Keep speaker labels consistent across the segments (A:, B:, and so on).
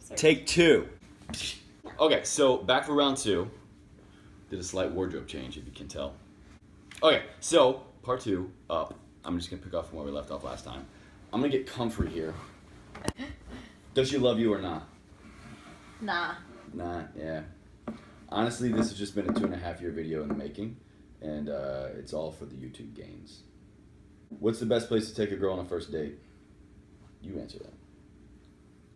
A: Sorry.
B: Take two. Okay, so back for round two. Did a slight wardrobe change, if you can tell. Okay, so part two up. I'm just gonna pick up from where we left off last time. I'm gonna get comfy here. Does she love you or not?
A: Nah.
B: Nah, yeah. Honestly, this has just been a 2.5-year video in the making, and it's all for the YouTube gains. What's the best place to take a girl on a first date? You answer that.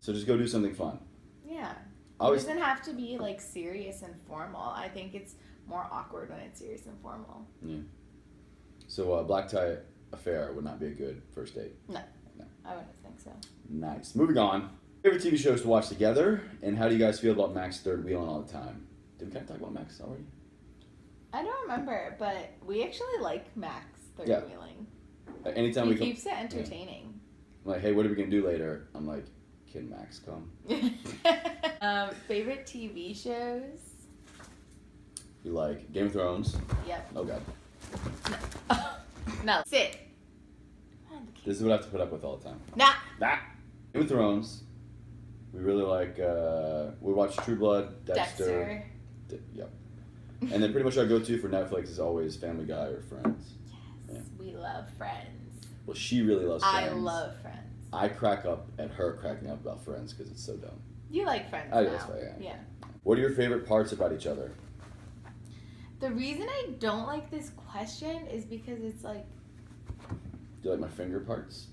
B: So just go do something fun.
A: Yeah. It doesn't have to be like serious and formal. I think it's more awkward when it's serious and formal.
B: Yeah. So black tie affair would not be a good first date.
A: No. I wouldn't think so.
B: Nice. Moving on. Favorite TV shows to watch together, and how do you guys feel about Max third wheeling all the time? Did we kind of talk about Max already?
A: I don't remember, but we actually like Max third wheeling.
B: Anytime
A: he keeps it entertaining.
B: I'm like, hey, what are we gonna do later? I'm like, can Max come?
A: Favorite TV shows?
B: You like Game of Thrones?
A: Yep.
B: Oh god.
A: No. No. Sit.
B: This is what I have to put up with all the time.
A: Nah.
B: Game of Thrones. We really like. We watch True Blood, Dexter. Yep. And then pretty much our go-to for Netflix is always Family Guy or Friends.
A: Yes, we love Friends.
B: Well, she really loves Friends.
A: I love Friends.
B: I crack up at her cracking up about Friends because it's so dumb.
A: You like Friends
B: I
A: now.
B: guess I am.
A: Yeah.
B: What are your favorite parts about each other?
A: The reason I don't like this question is because it's like...
B: Do you like my finger parts?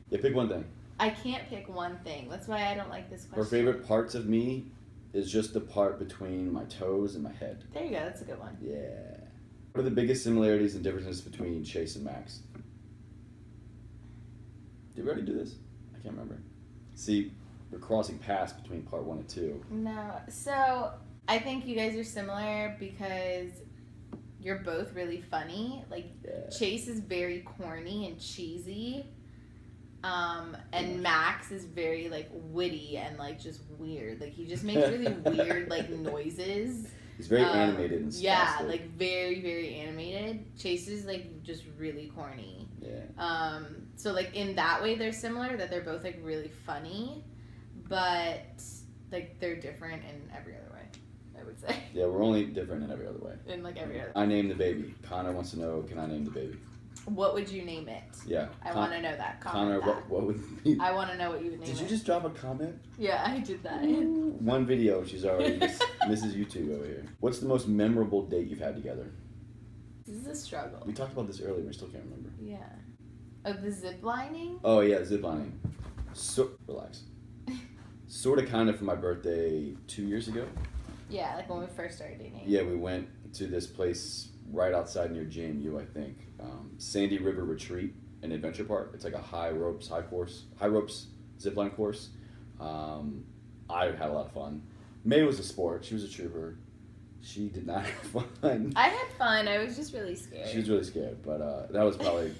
B: Yeah, pick one thing.
A: I can't pick one thing. That's why I don't like this question.
B: Her favorite parts of me is just the part between my toes and my head.
A: There you go. That's a good one.
B: Yeah. What are the biggest similarities and differences between Chase and Max? Did we already do this? I can't remember. See, we're crossing paths between part 1 and 2.
A: No. So, I think you guys are similar because you're both really funny. Like, Chase is very corny and cheesy. And Max is very, like, witty and, like, just weird. Like, he just makes really weird, like, noises.
B: He's very animated and stuff.
A: Yeah, like, very, very animated. Chase is, like, just really corny.
B: Yeah.
A: So, like, in that way, they're similar, that they're both, like, really funny. But, like, they're different in every other way, I would say.
B: Yeah, we're only different in every other way.
A: In, like, every other way.
B: I named the baby. Connor wants to know, can I name the baby?
A: What would you name it?
B: Yeah.
A: I want to know that.
B: Connor,
A: that.
B: what would you...
A: I want to know what you would name it.
B: Did you just drop a comment?
A: Yeah, I did that.
B: One video, she's already Mrs. YouTube over here. What's the most memorable date you've had together?
A: This is a struggle.
B: We talked about this earlier, we still can't remember.
A: Yeah. Oh, the zip lining?
B: Oh, yeah, zip lining. So, relax. Sort of, kind of, for my birthday 2 years ago.
A: Yeah, like when we first started dating.
B: Yeah, we went to this place right outside near JMU, I think. Sandy River Retreat, an adventure park. It's like a high ropes zipline course. I had a lot of fun. May was a sport. She was a trooper. She did not have fun.
A: I had fun. I was just really scared.
B: She was really scared, but that was probably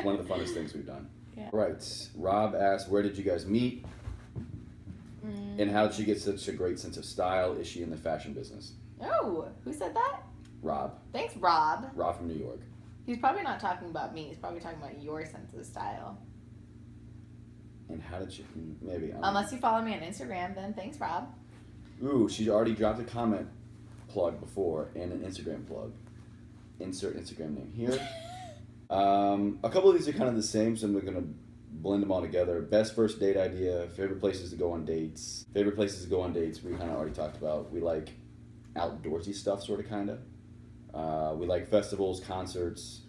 B: one of the funnest things we've done.
A: Yeah.
B: Right. Rob asked, where did you guys meet? And how did she get such a great sense of style? Is she in the fashion business?
A: Oh, who said that?
B: Rob.
A: Thanks, Rob.
B: Rob from New York.
A: He's probably not talking about me. He's probably talking about your sense of style.
B: And how did you... Maybe.
A: Unless you follow me on Instagram, then thanks, Rob.
B: Ooh, she already dropped a comment plug before and an Instagram plug. Insert Instagram name here. A couple of these are kind of the same, so I'm going to blend them all together. Best first date idea, favorite places to go on dates. Favorite places to go on dates, we kind of already talked about. We like outdoorsy stuff, sort of, kind of. We like festivals, concerts,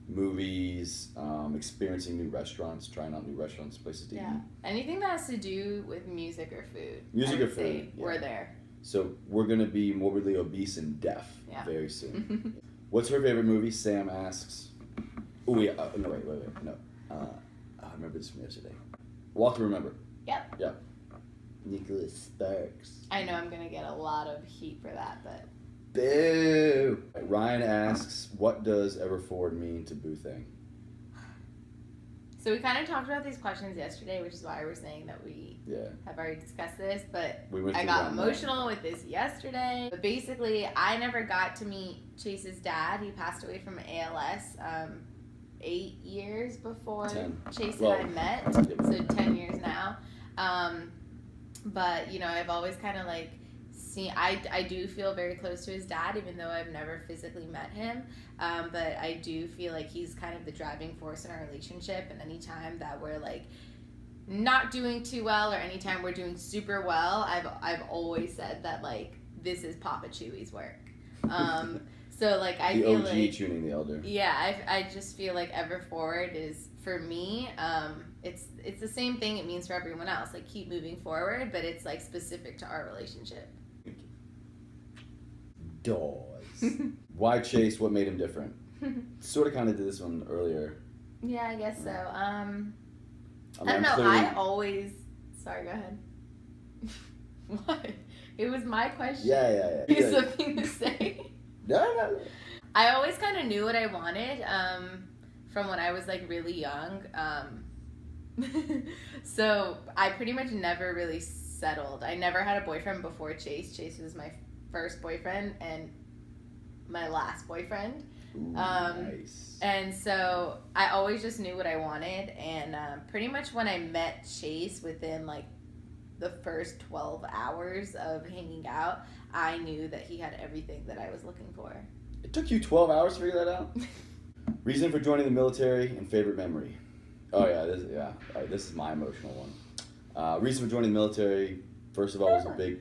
B: movies, experiencing new restaurants, trying out new restaurants, places to eat.
A: Anything that has to do with music or food.
B: Music or food.
A: Yeah. We're there.
B: So we're going to be morbidly obese and deaf very soon. What's her favorite movie? Sam asks. Oh, yeah. No, wait. No. I remember this from yesterday. Walk to Remember.
A: Yep.
B: Nicholas Sparks.
A: I know I'm going to get a lot of heat for that, but...
B: Boo! Ryan asks, what does Ever Forward mean to Boo Thing?
A: So we kind of talked about these questions yesterday, which is why we're saying that we have already discussed this, but I got emotional with this yesterday. But basically, I never got to meet Chase's dad. He passed away from ALS 8 years before Chase and I met, so 10 years now. But, you know, I've always kind of like seen, I do feel very close to his dad, even though I've never physically met him. But I do feel like he's kind of the driving force in our relationship. And anytime that we're like not doing too well, or anytime we're doing super well, I've always said that like this is Papa Chewy's work. So like I
B: the
A: feel
B: OG
A: like
B: tuning the elder.
A: yeah, I just feel like Ever Forward is for me. It's the same thing it means for everyone else. Like keep moving forward, but it's like specific to our relationship.
B: Doors. Why Chase? What made him different? Sort of kind of did this one earlier.
A: Yeah, I guess so. I
B: mean,
A: don't know.
B: clearly-
A: I always. Sorry, go ahead. What? It was my question.
B: Yeah.
A: You have something to say?
B: No.
A: I always kind of knew what I wanted from when I was like really young. So I pretty much never really settled. I never had a boyfriend before Chase. Chase was my first boyfriend and my last boyfriend.
B: Ooh, nice.
A: And so I always just knew what I wanted. And pretty much when I met Chase, within like the first 12 hours of hanging out, I knew that he had everything that I was looking for.
B: It took you 12 hours to figure that out? Reason for joining the military and favorite memory. Oh yeah, all right, this is my emotional one. Reason for joining the military, first of all, was a big.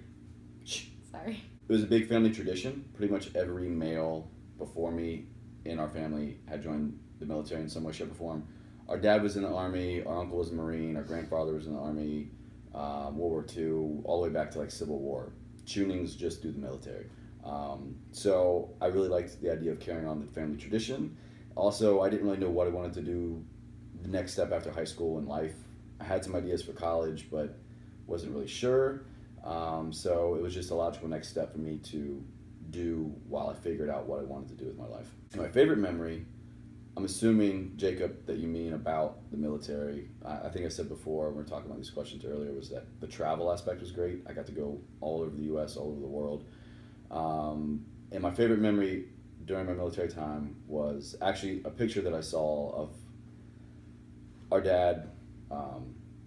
A: Sorry.
B: It was a big family tradition. Pretty much every male before me in our family had joined the military in some way, shape, or form. Our dad was in the Army, our uncle was a Marine, our grandfather was in the Army, World War II, all the way back to like Civil War. Tuning's just through the military. So I really liked the idea of carrying on the family tradition. Also, I didn't really know what I wanted to do the next step after high school in life. I had some ideas for college, but wasn't really sure. So it was just a logical next step for me to do while I figured out what I wanted to do with my life. And my favorite memory, I'm assuming, Jacob, that you mean about the military. I think I said before, when we were talking about these questions earlier, was that the travel aspect was great. I got to go all over the U.S., all over the world. And my favorite memory during my military time was actually a picture that I saw of our dad.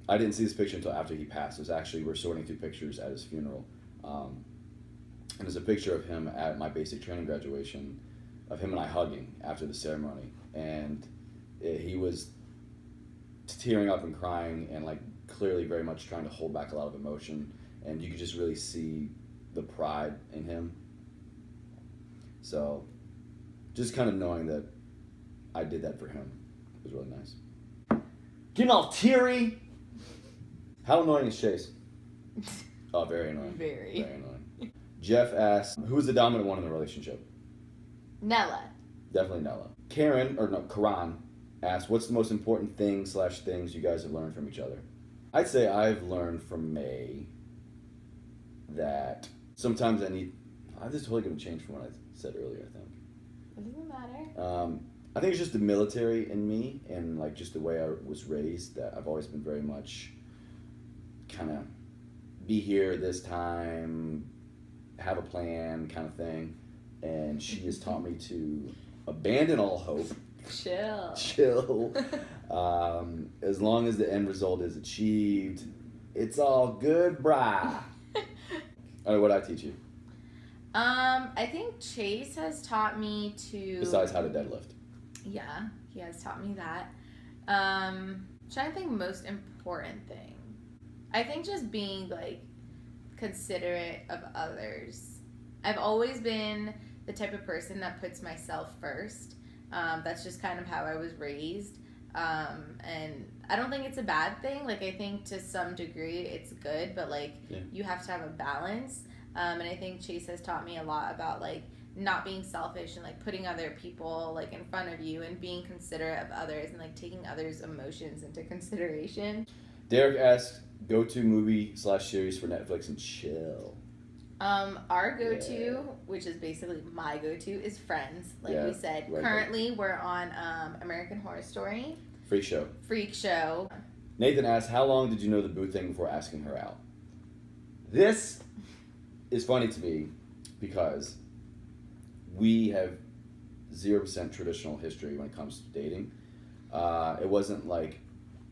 B: I didn't see this picture until after he passed. It was actually, we're sorting through pictures at his funeral. And there's a picture of him at my basic training graduation, of him and I hugging after the ceremony. And he was tearing up and crying and like clearly very much trying to hold back a lot of emotion. And you could just really see the pride in him. So just kind of knowing that I did that for him was really nice. Getting all teary. How annoying is Chase? Oh, very annoying.
A: Very
B: annoying. Jeff asks, who's the dominant one in the relationship?
A: Nella.
B: Definitely Nella. Karan asks, what's the most important things you guys have learned from each other? I'd say I've learned from May that sometimes this is totally going to change from what I said earlier, I think.
A: It doesn't matter.
B: I think it's just the military in me and like just the way I was raised, that I've always been very much kind of be here this time, have a plan kind of thing. And she has taught me to abandon all hope. Chill. As long as the end result is achieved, it's all good, brah. All right, what did I teach you?
A: I think Chase has taught me to...
B: Besides how to deadlift.
A: Yeah, he has taught me that. Trying to think most important thing. I think just being, like, considerate of others. I've always been the type of person that puts myself first. That's just kind of how I was raised. And I don't think it's a bad thing. Like, I think to some degree it's good, but, like, you have to have a balance. And I think Chase has taught me a lot about, like, not being selfish and, like, putting other people, like, in front of you and being considerate of others and, like, taking others' emotions into consideration.
B: Derek asks, go-to movie/series for Netflix and chill.
A: Our go-to, which is basically my go-to, is Friends, like we said.
B: Right.
A: Currently, we're on American Horror Story.
B: Freak Show.
A: Freak.
B: Nathan asks, how long did you know the boo thing before asking her out? This is funny to me because we have 0% traditional history when it comes to dating. It wasn't like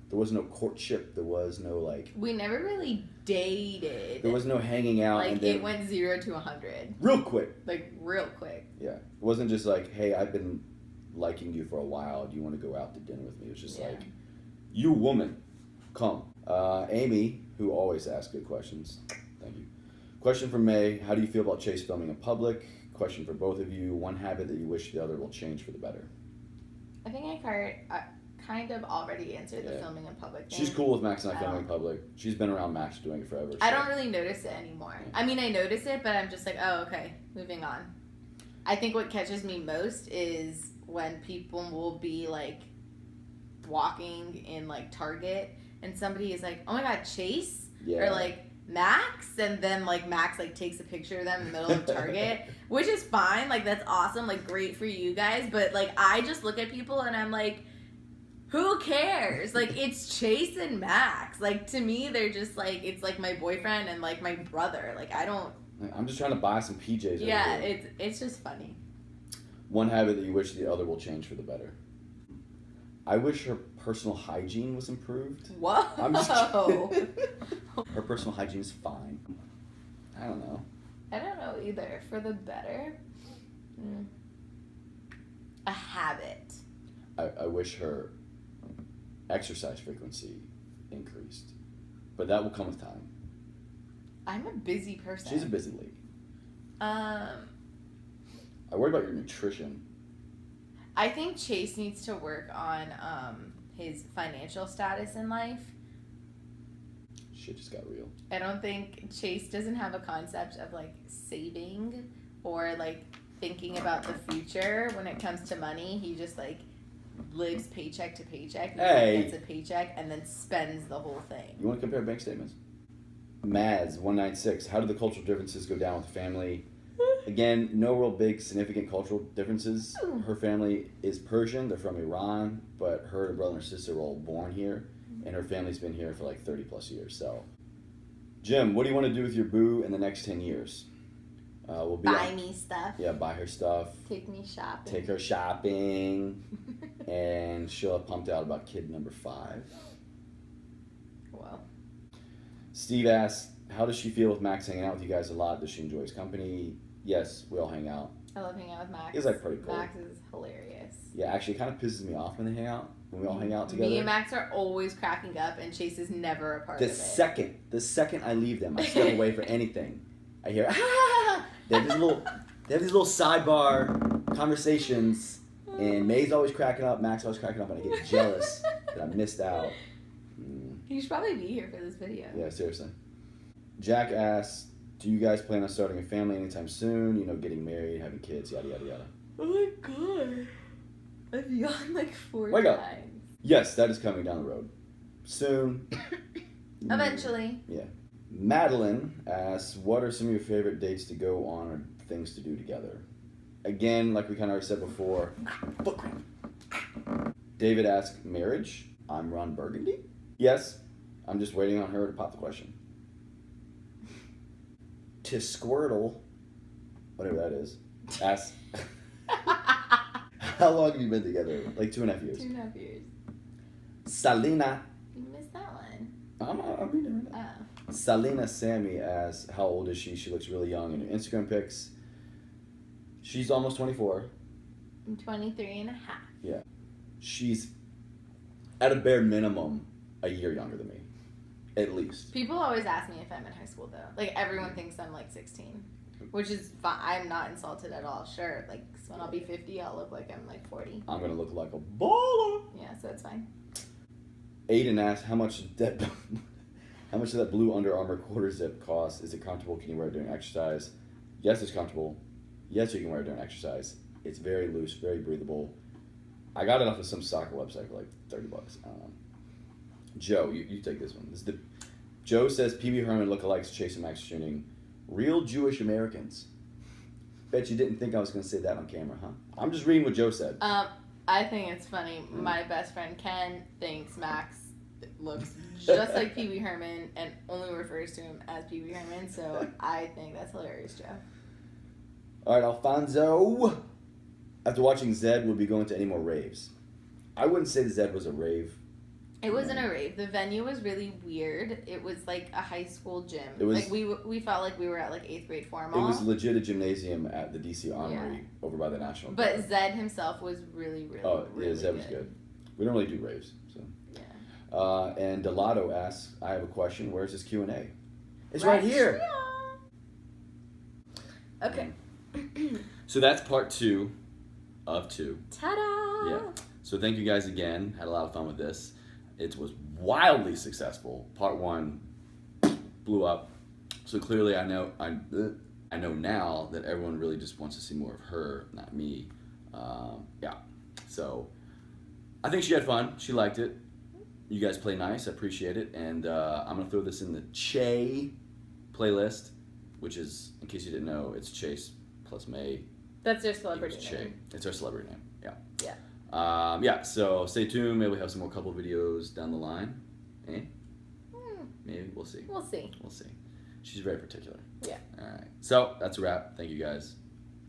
B: There was no courtship. There was no, like...
A: We never really dated.
B: There was no hanging out.
A: Like,
B: and then,
A: it went 0 to 100.
B: real quick.
A: Like, real quick.
B: Yeah. It wasn't just like, hey, I've been liking you for a while. Do you want to go out to dinner with me? It was just like, you woman, come. Amy, who always asks good questions. Thank you. Question from May. How do you feel about Chase filming in public? Question for both of you. One habit that you wish the other will change for the better.
A: I think I kind of already answered the filming in public thing.
B: She's cool with Max and I filming in public. She's been around Max doing it forever. So.
A: I don't really notice it anymore. I mean, I notice it, but I'm just like, oh, okay, moving on. I think what catches me most is when people will be like walking in like Target and somebody is like, oh my God, Chase? Or like Max? And then like Max like takes a picture of them in the middle of Target, which is fine. Like that's awesome. Like great for you guys. But like I just look at people and I'm like, who cares? Like it's Chase and Max. Like to me, they're just like, it's like my boyfriend and like my brother. Like I don't.
B: I'm just trying to buy some PJs.
A: Yeah, it's just funny.
B: One habit that you wish the other will change for the better. I wish her personal hygiene was improved.
A: Whoa.
B: I'm just kidding. Her personal hygiene is fine. I don't know.
A: I don't know either. For the better? A habit.
B: I wish her exercise frequency increased. But that will come with time.
A: I'm a busy person.
B: She's a busy lady.
A: I
B: worry about your nutrition.
A: I think Chase needs to work on his financial status in life.
B: Shit just got real.
A: I don't think Chase doesn't have a concept of like saving or like thinking about the future when it comes to money. He just like lives paycheck to paycheck. He gets a paycheck and then spends the whole thing.
B: You want to compare bank statements? Mads196. How do the cultural differences go down with the family? Again, no real big significant cultural differences. Her family is Persian. They're from Iran, but her brother and sister were all born here, and her family's been here for like 30 plus years. So, Jim, what do you want to do with your boo in the next 10 years? We'll be
A: buy me stuff.
B: Yeah, buy her stuff.
A: Take me shopping.
B: Take her shopping, and she'll have pumped out about kid number 5.
A: Wow.
B: Steve asks, how does she feel with Max hanging out with you guys a lot? Does she enjoy his company? Yes, we all hang out.
A: I love hanging out with Max.
B: He's like pretty cool.
A: Max is hilarious.
B: Yeah, actually it kind of pisses me off when they hang out, when we all hang out together.
A: Me and Max are always cracking up and Chase is never a part of it.
B: The second I leave them, I step away for anything. I hear, ah! They have these little sidebar conversations, and May's always cracking up, Max always cracking up, and I get jealous that I missed out.
A: You should probably be here for this video.
B: Yeah, seriously. Jack asks, do you guys plan on starting a family anytime soon? You know, getting married, having kids, yada, yada, yada.
A: Oh my God. I've yawned like 4
B: Wake
A: times.
B: up. Yes, that is coming down the road. Soon.
A: Eventually.
B: Yeah. Madeline asks, what are some of your favorite dates to go on or things to do together? Again, like we kind of already said before, foot cramp. David asks, marriage? I'm Ron Burgundy? Yes. I'm just waiting on her to pop the question. To Squirtle, whatever that is, asks, how long have you been together? Like 2.5 years.
A: 2.5 years.
B: Salina.
A: You missed that one.
B: I'm reading it right now. Salina Sammy asks, how old is she? She looks really young in her Instagram pics. She's almost 24.
A: I'm 23 and a half.
B: Yeah. She's, at a bare minimum, a year younger than me. At least.
A: People always ask me if I'm in high school, though. Like, everyone thinks I'm, like, 16. Which is fine. I'm not insulted at all. Sure. Like, when I'll be 50, I'll look like I'm, like, 40.
B: I'm going to look like a baller.
A: Yeah, so it's fine.
B: Aiden asks, how much does that blue Under Armour quarter zip cost? Is it comfortable? Can you wear it during exercise? Yes, it's comfortable. Yes, you can wear it during exercise. It's very loose, very breathable. I got it off of some soccer website for like $30. I don't know. Joe, you take this one. Joe says Pee-wee Herman lookalikes Chase and Max tuning. Real Jewish Americans. Bet you didn't think I was going to say that on camera, huh? I'm just reading what Joe said.
A: I think it's funny. My best friend Ken thinks Max looks just like Pee Wee Herman and only refers to him as Pee Wee Herman, so I think that's hilarious, Joe.
B: All right, Alfonso. After watching Zed, would be going to any more raves? I wouldn't say Zed was a rave.
A: It wasn't a rave. The venue was really weird. It was like a high school gym.
B: It was,
A: like we felt like we were at like 8th grade formal.
B: It was legit a gymnasium at the DC Armory over by the National Guard.
A: But Zed himself was really, really
B: Zed was good. We don't really do raves, so.
A: Yeah.
B: And Delato asks, I have a question. Where's this Q&A? It's right here.
A: Okay.
B: So that's part 2 of 2.
A: Ta-da!
B: Yeah. So thank you guys again. Had a lot of fun with this. It was wildly successful. Part 1 blew up. So clearly I know now that everyone really just wants to see more of her, not me. Yeah. So I think she had fun. She liked it. You guys play nice. I appreciate it. And I'm going to throw this in the Che playlist, which is, in case you didn't know, it's Chase plus May.
A: That's their celebrity
B: Che.
A: name.
B: It's our celebrity name. Yeah.
A: Yeah.
B: Yeah, so stay tuned. Maybe we have some more couple videos down the line. Maybe. We'll see.
A: We'll see.
B: We'll see. She's very particular.
A: Yeah.
B: All right. So that's a wrap. Thank you guys.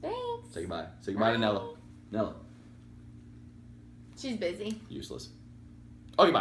A: Thanks.
B: Say goodbye. Say goodbye to Nella. Nella.
A: She's busy.
B: Useless. Okay, bye.